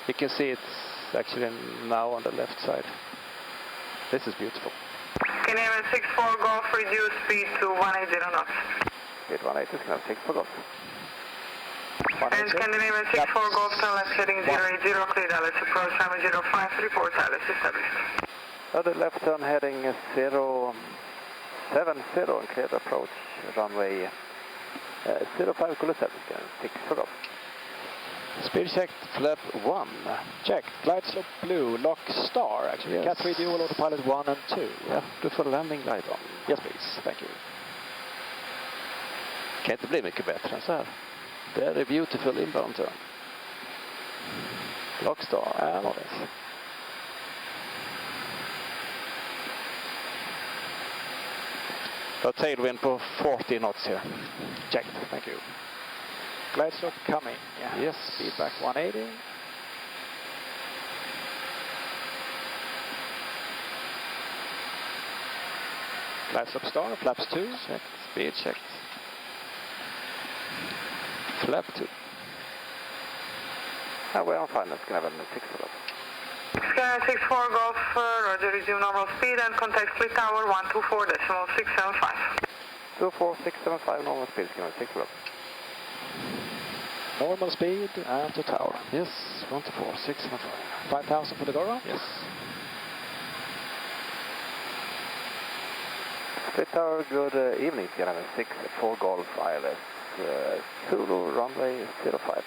You can see it's actually now on the left side. This is beautiful. Scandinavian 64 Golf, reduce speed to 180 knots. Speed 180, Scandinavian 64 Golf. And Scandinavian 64 Golf, turn left heading 080, clear Dallas approach, runway 05, report Dallas established. Other left turn heading 070 and clear approach, runway 05, cool established, 64 Golf. Speed checked, flap 1. Checked. Glide slope blue, lock star actually. Yes. Cat 3 dual autopilot 1 and 2. Ja, du får landing light on. Yes please, thank you. Kan inte bli mycket bättre än så här. Very beautiful inbound turn. Lock star. A tailwind på 40 knots here. Checked, thank you. Glide slope coming. Yeah. Yes. Speed back 180. Glide slope star, flaps 2. Checked, speed checked. Flap 2. We're on final, Scandinavian 64 Golf. Scandinavian 64 Golf, roger, resume normal speed and contact split tower 124.675. 24675 normal speed, Scandinavian 64 Golf. Normal speed and to tower. Yes, 124.675. 5000 for the go round? Yes. Split tower, good evening, Scandinavian 64 Golf, ILS, Zulu, runway 05.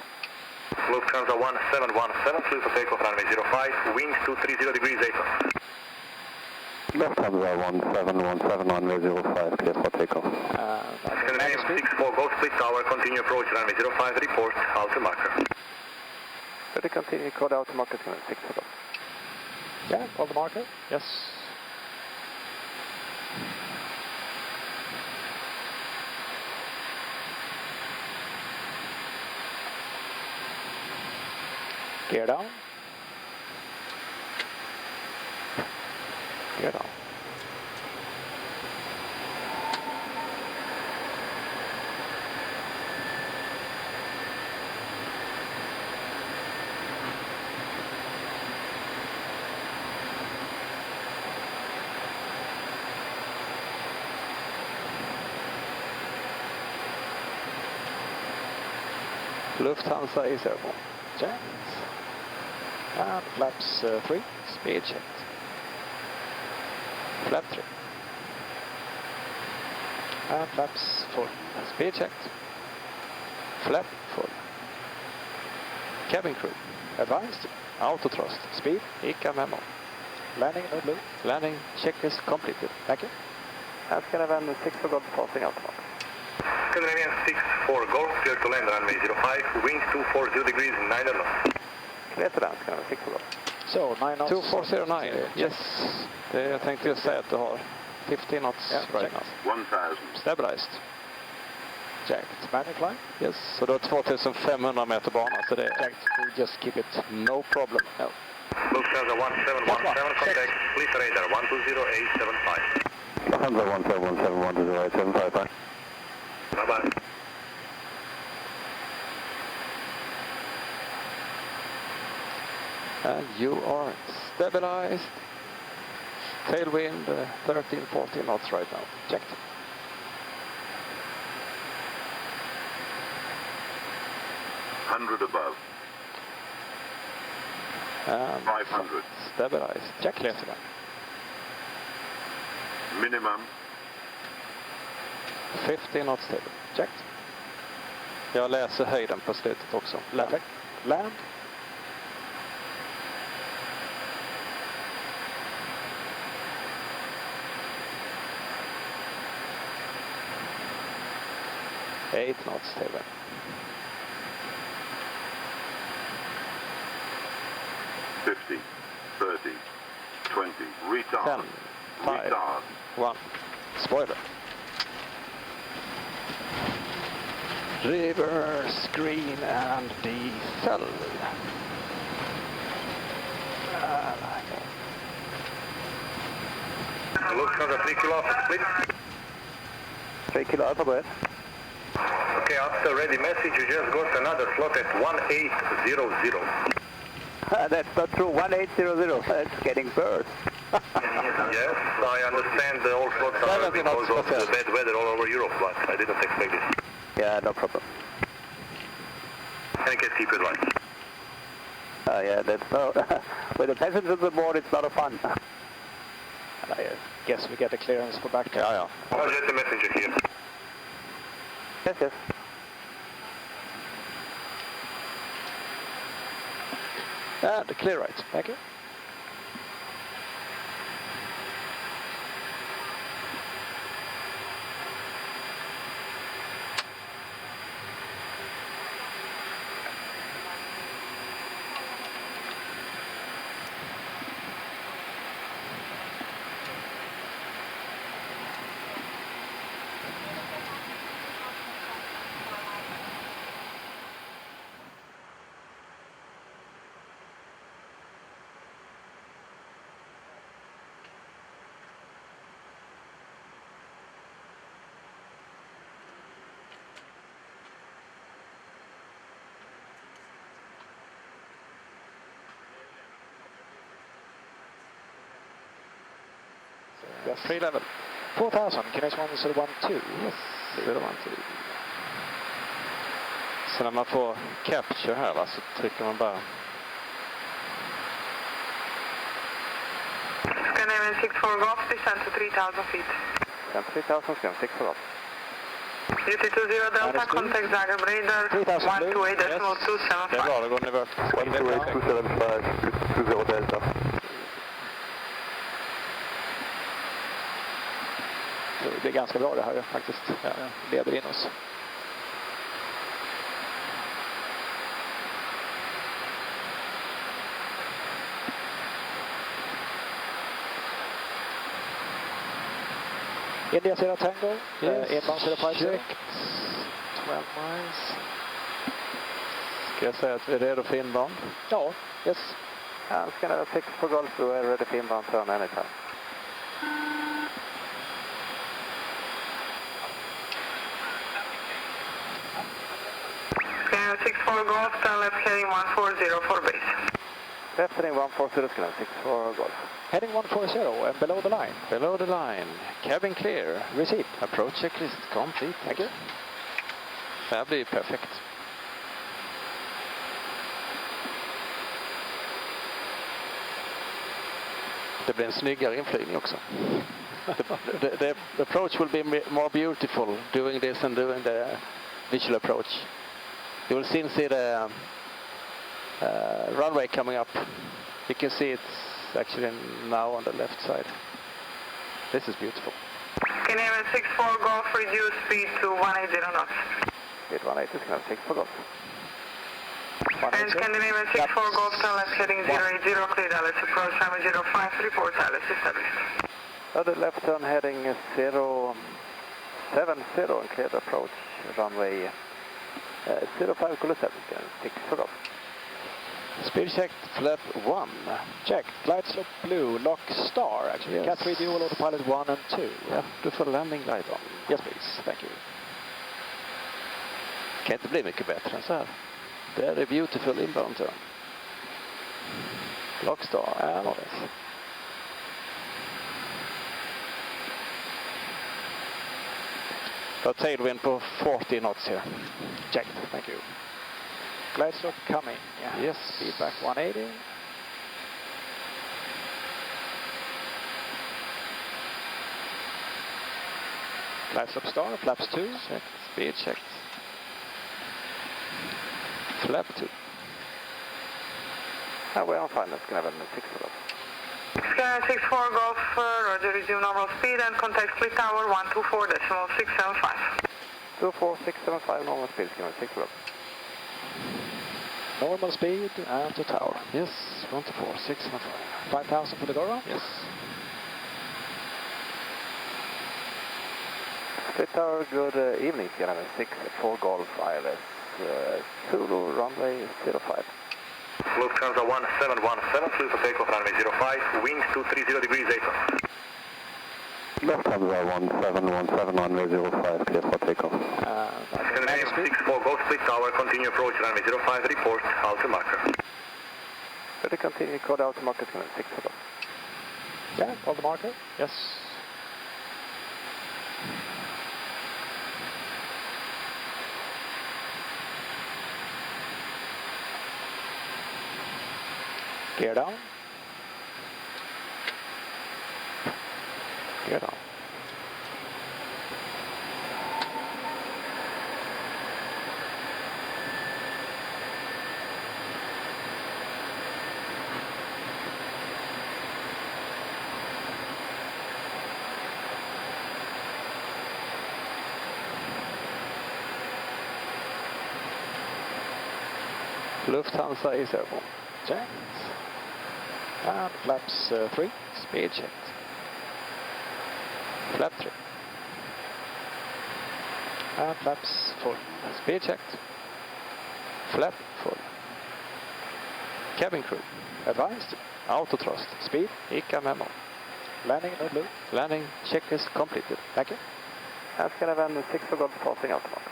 Lufthansa 1717, clear for takeoff, runway 05, wind 230 degrees, April. Lufthansa 1717, runway 05, clear for takeoff. Scandinavian 64 Golf, split tower, continue approach, runway 05, report, alto marker. Ready, continue, code out marker, Scandinavian 64 Golf. Yeah, on the marker. Yes. Gear down. Gear down. Lufthansa is airborne. Checked. And flaps 3. Speed checked. Flap 3. And flaps full. Speed checked. Flap full. Cabin crew. Advanced. Auto thrust. Speed. ICA memo. Landing no blue. Landing check is completed. Thank you. Scandinavian 6 for Golf passing Altamont. Scandinavian 6 for Golf, clear to land runway 05, wind 240 degrees, 9 knots. Clear to land, Scandinavian 6 for Golf. So 9 knots. 2409. Yes. Jag tänkte just säga att du har 50 knots right now. 1000. Stabilized. Checked. Manual climb. Yes. Så du har 2500 meter bana, så det är Checked. We just keep it. no problem. No. Lufthansa 1717, contact, please radar 120875. Lufthansa 1717, 1208755. Bye-bye. And you are stabilized. Tailwind 13-14 knots right now. Checked. Above. And 500. stabilized. Check. Clear to land. Minimum. 50 knots stable. Checked. Jag läser höjden på slutet också. Land. Land. Eight knots stable. 50, 30, 20, 10, retard. 5, Retard. 1. Spoiler. Reverse, green and diesel. Lufthansa 3 kilo alpha, split. 3 kilo alpha, go ahead. Okay, after ready message, you just got another slot at 1800. That's not true, 1800. That's getting burst. Yes, I understand the all slots are because of the bad weather all over Europe, but I didn't expect this. Yeah, no problem. Can you keep it right? Yeah, that's no. With the passengers aboard, it's not a fun. I guess we get a clearance for back. Ja, ja. I'll get the messenger here. Yes, yes. And clear right. Thank you. Yes. Free level. 4000, Kinetic 112. Yes, 012. Så när man får capture här va, så trycker man bara. Scandinavian 64 Golf, descend to 3000 feet. 3000, 6 for Golf. UT20 Delta, contact Zagreb radar 128.275. Det är bra, det går ner vart. 128.275, 20 Delta. Det blir ganska bra det här faktiskt. Jag leder in oss. India Sierra Tango, Yes. inbound 050. Checked. 12 miles. Ska jag säga att vi är redo för inbound? Ja, yes. And Scanner 6 for Golf, we are ready for inbound turn anytime. Scanner 6 for Golf, turn left heading 140 for base. Left heading 140, Scanner 6 for Golf. Heading 140 and below the line. Below the line. Cabin clear. Receipt. Approach checklist complete. Thank you. Det här blir perfekt. Det blir en snyggare inflygning också. The approach will be more beautiful doing this and doing the visual approach. You will soon see the runway coming up. You can see it's actually now on the left side. This is beautiful. Canadian 6 for Golf, reduce speed to 180 knots. Speed 180, Scanner 6 for Golf. And Scandinavian 6 for Golf, turn left heading 080, clear Dallas approach, runway 05, report Dallas established. Other left turn heading 070 and clear the approach, runway 05, Kilo 7, Scanner 6 for Golf. Speed checked, flap 1. Checked. Glide slope blue, lock star actually. Yes. Cat 3 dual autopilot 1 and 2. Ja, du får landing light on. Yes please, thank you. Kan inte bli mycket bättre än så här. Very beautiful inbound turn. Lock star. And got tailwind på 40 knots here. checked, thank you. Glide slope coming. Yeah. Yes. Feedback 180. Glide slope star, flaps 2. Checked. Speed checked. Flap 2. And we're on final, Scanner 6 for Golf. Scanner 6 for Golf, roger, resume normal speed and contact split tower 124.675. 24675 normal speed, Scanner 6 for Golf. Normal speed and to tower. Yes, 124, 605. 5,000 for the Goro? Yes. Split tower, good evening, Scanner 6 for Golf, ILS Zulu, runway 05. Lufthansa 1717, clear for takeoff, runway 05, wind 230 degrees, April. Lufthansa 1717, runway 05, clear for takeoff. Scandinavian 6 for Golf, split tower, continue approach, runway 05, report, outer marker. Ready, continue, code out marker, Scanner 6 for Golf. Yeah, on the marker. Yes. Gear down. Gear down. Lufthansa is airborne. Checked. And flaps 3. Speed checked. Flap 3. And flaps 4. Speed checked. Flap full. Cabin crew. Advised. Auto thrust. Speed. ICA memo. Landing no blue. Landing checklist completed. Thank you. And Scanner 6 for Golf, passing out marker.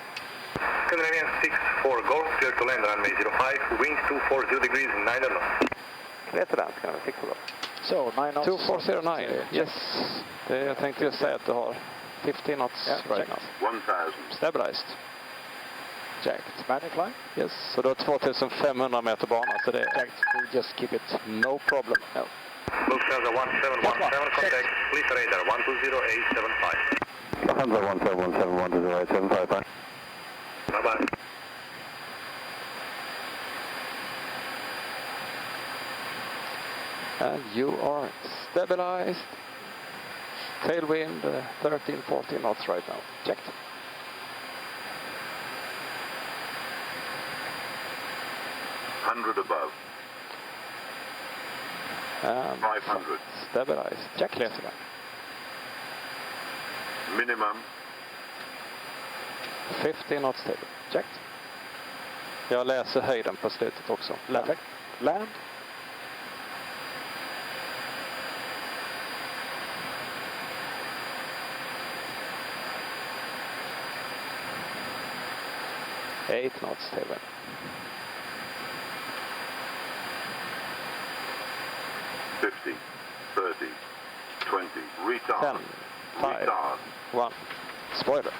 Scandinavian 6 for Golf, clear to land, runway 05, wind 240 degrees, 9 knots. Clear to land, Scanner 6 for Golf. So 9 knots. 2409. Yes. Jag tänkte just säga att du har 15 knots right now. 1000. Stabilized. Checked. Manual fly. Yes. Så du har 2500 meter bana. Så det är Checked. We just keep it. no problem. No. Lufthansa 1717, contact, please radar 120875. Lufthansa 1717, 120.875, bye. Bye-bye. And you are stabilized. Tailwind 13, 14 knots right now. Checked. Above. And 500. stabilized. Check. Clear to land. Minimum. 50 knots stable. Checked. Jag läser höjden på slutet också. Land. Land. Eight knots stable. 50, 30, 20. Retard. 10, 5, Retard. 1. Spoiler.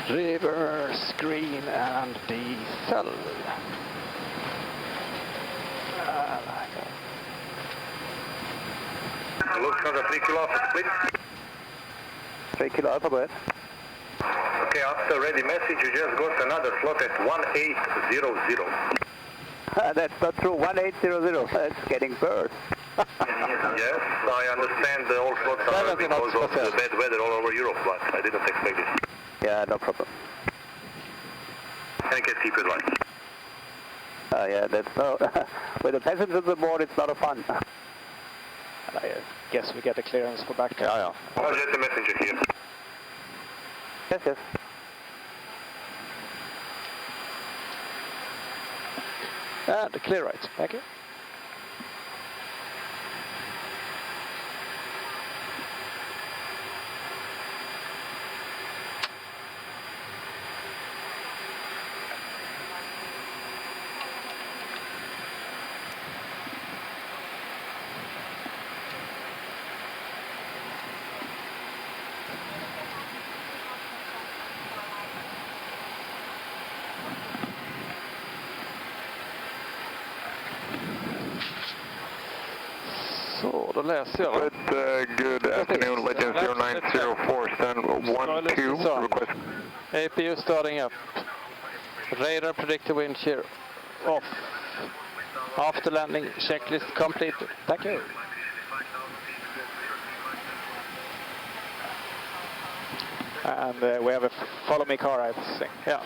Reverse, green and diesel. Lufthansa 3 kilo Alpha, please. 3 kilo Alpha, go ahead. Okay, after ready message, you just got another slot at 1800. That's not true, 1800. That's getting burst. Yes, I understand the all slots are because of the bad weather all over Europe, but I didn't expect this. Yeah, no problem. And get keep it right. Yeah, that's no. With the passengers aboard, it's not a fun. And I guess we get a clearance for back. Ja. I'll get the messenger here. Yes, yes. And clear right. Thank you. Så, då läser jag. Good afternoon, Legend 0904, stand 12, request. APU starting up. Radar predicted wind shear off. After landing, checklist completed. Thank you. And we have a follow me car, I think. Yeah.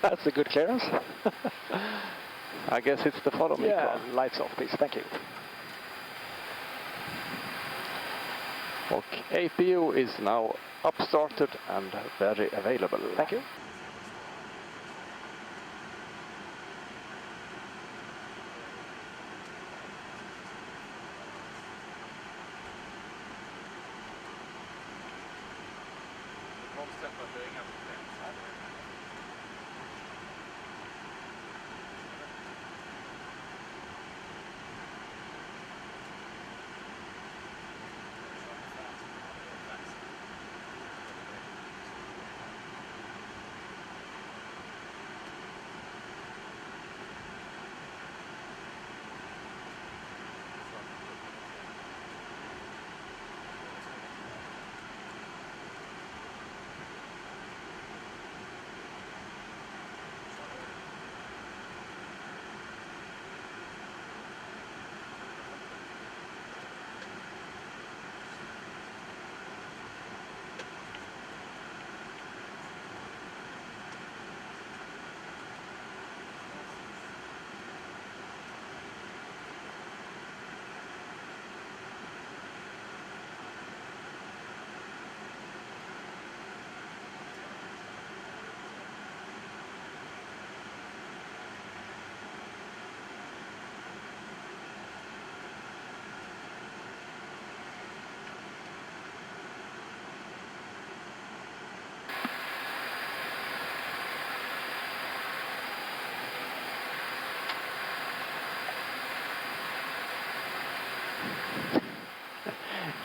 That's a good clearance. I guess it's the follow me car. Lights off, please. Thank you. Och APU is now upstarted and very available. Thank you.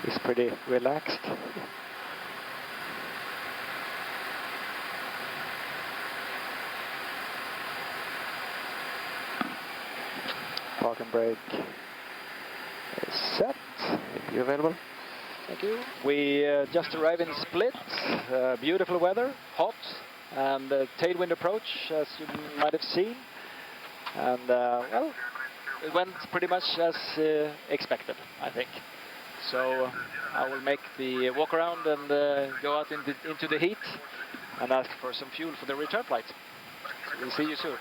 He's pretty relaxed. Park and brake. Set. If you're available. Thank you. We just arrived in Split. Beautiful weather, hot, and tailwind approach, as you might have seen. And well, it went pretty much as expected, I think. So I will make the walk around and go out into the heat and ask for some fuel for the return flight. So we'll see you soon.